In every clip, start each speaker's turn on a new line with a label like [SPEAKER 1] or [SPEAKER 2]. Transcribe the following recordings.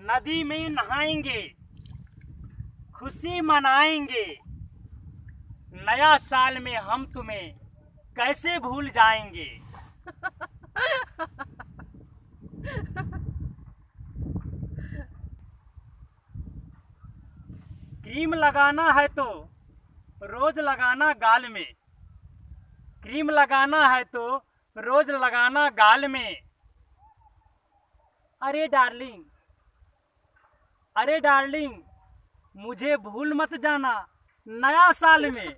[SPEAKER 1] नदी में नहाएंगे, खुशी मनाएंगे। नया साल में हम तुम्हें कैसे भूल जाएंगे। क्रीम लगाना है तो रोज लगाना गाल में। क्रीम लगाना है तो रोज लगाना गाल में। अरे डार्लिंग, अरे डार्लिंग, मुझे भूल मत जाना नया साल में।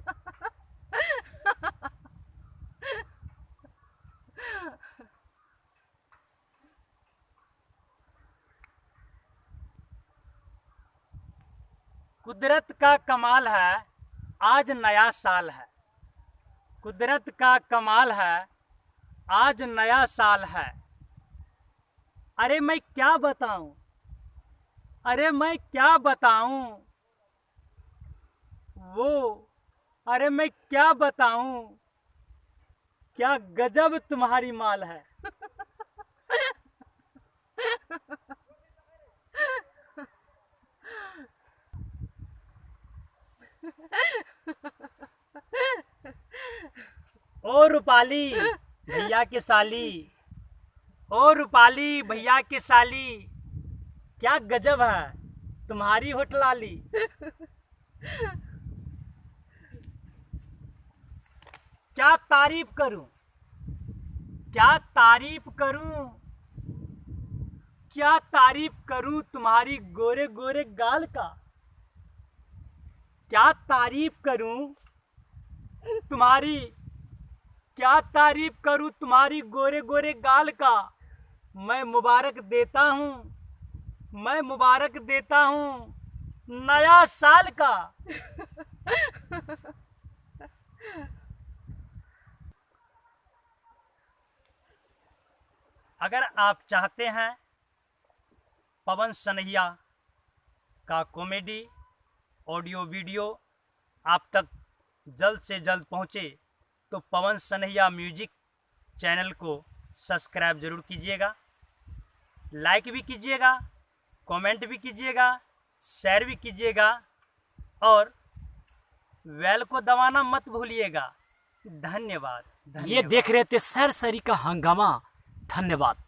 [SPEAKER 1] कुदरत का कमाल है, आज नया साल है। कुदरत का कमाल है, आज नया साल है। अरे मैं क्या बताऊं, अरे मैं क्या बताऊं वो, अरे मैं क्या बताऊं, क्या गजब तुम्हारी माल है। ओ रूपाली भैया के साली, ओ रूपाली भैया के साली, क्या गजब है तुम्हारी होठलाली। क्या तारीफ करूं, क्या तारीफ करूं, क्या तारीफ करूं तुम्हारी गोरे गोरे गाल का। क्या तारीफ करूं तुम्हारी, क्या तारीफ करूं तुम्हारी गोरे गोरे गाल का। मैं मुबारक देता हूं, मैं मुबारक देता हूं नया साल का। अगर आप चाहते हैं पवन सनहिया का कॉमेडी ऑडियो वीडियो आप तक जल्द से जल्द पहुंचे तो पवन सनहिया म्यूजिक चैनल को सब्सक्राइब जरूर कीजिएगा, लाइक भी कीजिएगा, कमेंट भी कीजिएगा, शेयर भी कीजिएगा और बेल को दबाना मत भूलिएगा। धन्यवाद।
[SPEAKER 2] ये देख रहे थे सरसरी का हंगामा। धन्यवाद।